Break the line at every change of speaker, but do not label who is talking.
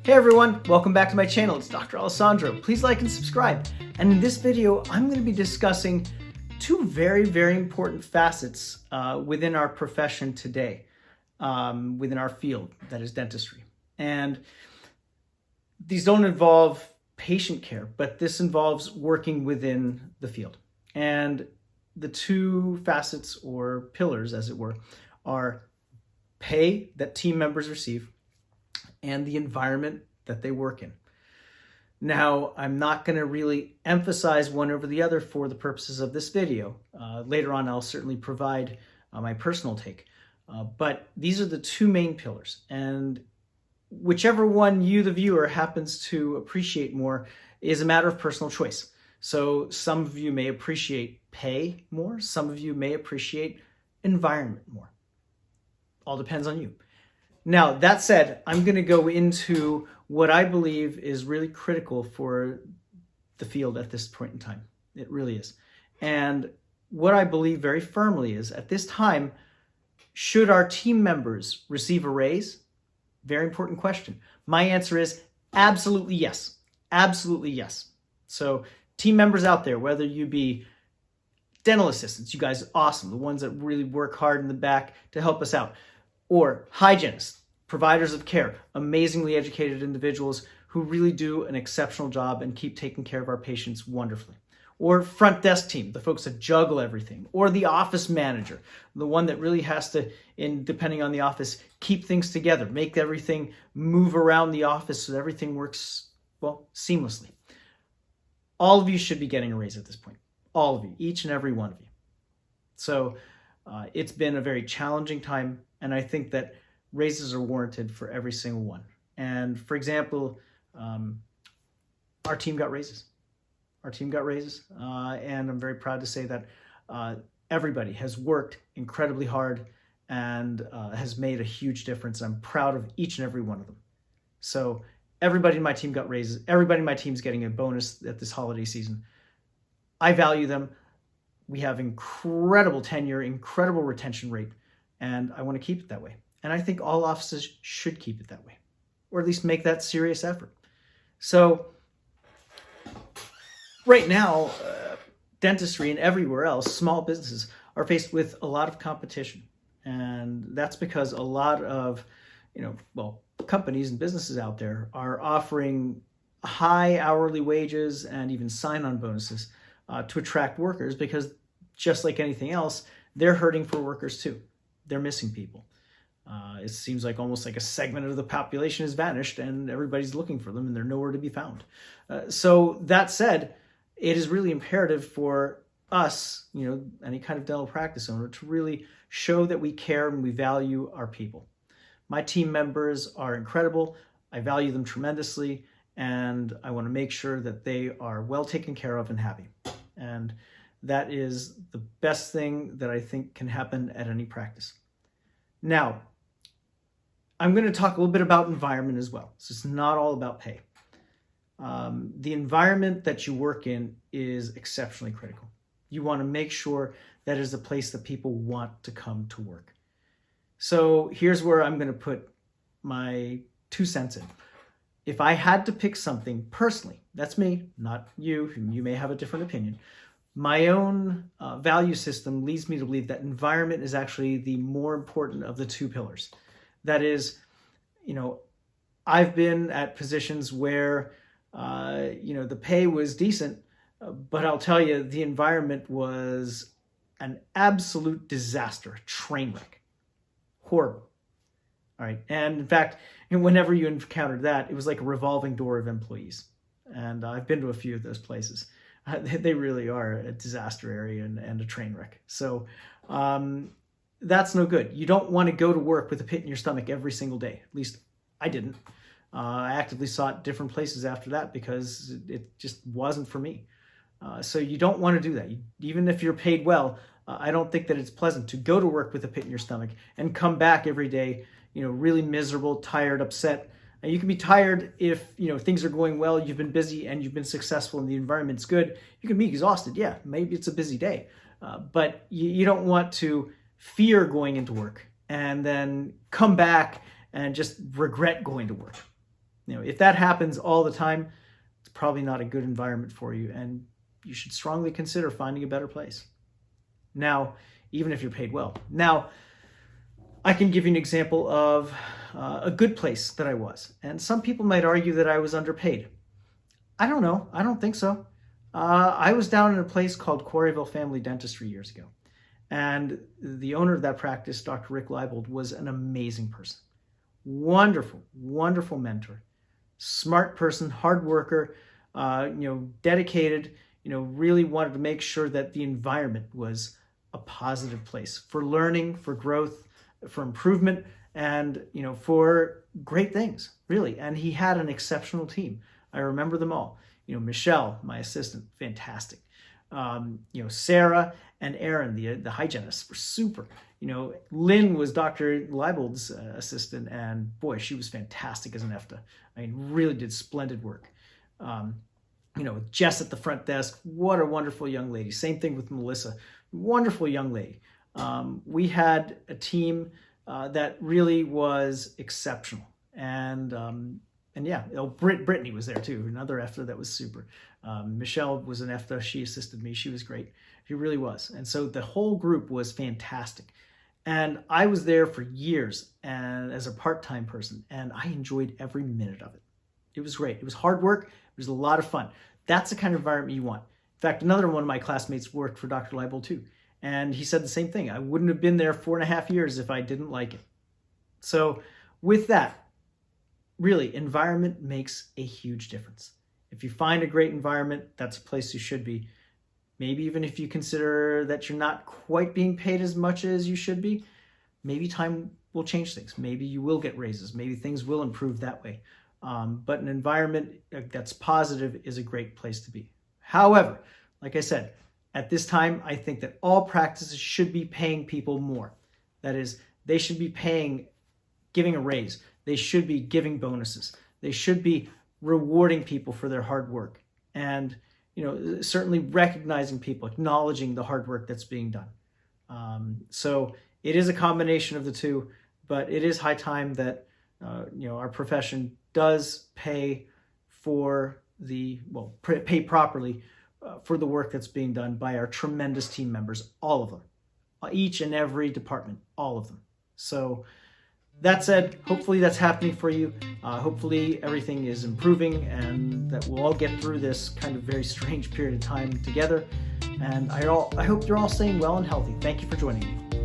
Hey everyone, welcome back to my channel. It's Dr. Alessandro. Please like and subscribe. And in this video, I'm going to be discussing two very important facets within our profession today, within our field, that is dentistry. And these don't involve patient care, but this involves working within the field. And the two facets, or pillars as it were, are pay that team members receive and the environment that they work in. Now, I'm not going to really emphasize one over the other for the purposes of this video. Later on, I'll certainly provide my personal take. But these are the two main pillars. And whichever one you, the viewer, happens to appreciate more is a matter of personal choice. So some of you may appreciate pay more. Some of you may appreciate environment more. All depends on you. Now, that said, I'm going to go into what I believe is really critical for the field at this point in time. It really is. And what I believe very firmly is, at this time, should our team members receive a raise? Very important question. My answer is absolutely yes. Absolutely yes. So team members out there, whether you be dental assistants, you guys are awesome, the ones that really work hard in the back to help us out, or hygienists, providers of care, amazingly educated individuals who really do an exceptional job and keep taking care of our patients wonderfully. Or front desk team, the folks that juggle everything. Or the office manager, the one that really has to, depending on the office, keep things together, make everything move around the office so that everything works, well, seamlessly. All of you should be getting a raise at this point. All of you, each and every one of you. So it's been a very challenging time, and I think that raises are warranted for every single one. And for example, our team got raises. Our team got raises, and I'm very proud to say that everybody has worked incredibly hard and has made a huge difference. I'm proud of each and every one of them. So everybody in my team got raises. Everybody in my team is getting a bonus at this holiday season. I value them. We have incredible tenure, incredible retention rate, and I want to keep it that way. And I think all offices should keep it that way, or at least make that serious effort. So right now, dentistry and everywhere else, small businesses are faced with a lot of competition. And that's because a lot of, companies and businesses out there are offering high hourly wages and even sign-on bonuses to attract workers, because just like anything else, they're hurting for workers too. They're missing people. It seems like almost like a segment of the population has vanished and everybody's looking for them and they're nowhere to be found. So that said, it is really imperative for us, any kind of dental practice owner, to really show that we care and we value our people. My team members are incredible. I value them tremendously, and I want to make sure that they are well taken care of and happy. And that is the best thing that I think can happen at any practice. Now, I'm going to talk a little bit about environment as well. So it's not all about pay. The environment that you work in is exceptionally critical. You want to make sure that is a place that people want to come to work. So here's where I'm going to put my 2 cents in. If I had to pick something personally, that's me, not you, you may have a different opinion. My own value system leads me to believe that environment is actually the more important of the 2 pillars. That is, I've been at positions where, the pay was decent, but I'll tell you, the environment was an absolute disaster, a train wreck. Horrible. All right. And in fact, whenever you encountered that, it was like a revolving door of employees. And I've been to a few of those places. They really are a disaster area and a train wreck. So that's no good. You don't want to go to work with a pit in your stomach every single day. At least I didn't. I actively sought different places after that because it just wasn't for me. So you don't want to do that. Even if you're paid well, I don't think that it's pleasant to go to work with a pit in your stomach and come back every day, really miserable, tired, upset. And you can be tired if, things are going well, you've been busy and you've been successful and the environment's good. You can be exhausted. Yeah, maybe it's a busy day. But you don't want to fear going into work and then come back and just regret going to work. If that happens all the time, it's probably not a good environment for you, and you should strongly consider finding a better place. Now, even if you're paid well. Now, I can give you an example of a good place that I was. And some people might argue that I was underpaid. I don't know. I don't think so. I was down in a place called Quarryville Family Dentistry years ago. And the owner of that practice, Dr. Rick Leibold, was an amazing person. Wonderful, wonderful mentor. Smart person, hard worker, dedicated, really wanted to make sure that the environment was a positive place for learning, for growth, for improvement, and for great things, really. And he had an exceptional team. I remember them all. Michelle, my assistant, fantastic. Sarah and Aaron, the hygienists, were super. Lynn was Dr. Leibold's assistant, and boy, she was fantastic as an EFTA. Really did splendid work. Jess at the front desk, what a wonderful young lady. Same thing with Melissa, wonderful young lady. We had a team that really was exceptional. And yeah, Brittany was there too, another EFTA that was super. Michelle was an EFTA, she assisted me, she was great. She really was. And so the whole group was fantastic. And I was there for years and as a part-time person, and I enjoyed every minute of it. It was great. It was hard work. It was a lot of fun. That's the kind of environment you want. In fact, another one of my classmates worked for Dr. Leibold too. And he said the same thing. I wouldn't have been there 4.5 years if I didn't like it. So with that, really, environment makes a huge difference. If you find a great environment, that's a place you should be. Maybe even if you consider that you're not quite being paid as much as you should be, maybe time will change things. Maybe you will get raises. Maybe things will improve that way. But an environment that's positive is a great place to be. However, like I said, at this time, I think that all practices should be paying people more. That is, they should be giving a raise. They should be giving bonuses. They should be rewarding people for their hard work. And, certainly recognizing people, acknowledging the hard work that's being done. So it is a combination of the two, but it is high time that, our profession does pay pay properly for the work that's being done by our tremendous team members, all of them, each and every department, all of them. So that said, hopefully that's happening for you. Hopefully everything is improving and that we'll all get through this kind of very strange period of time together. And I hope you're all staying well and healthy. Thank you for joining me.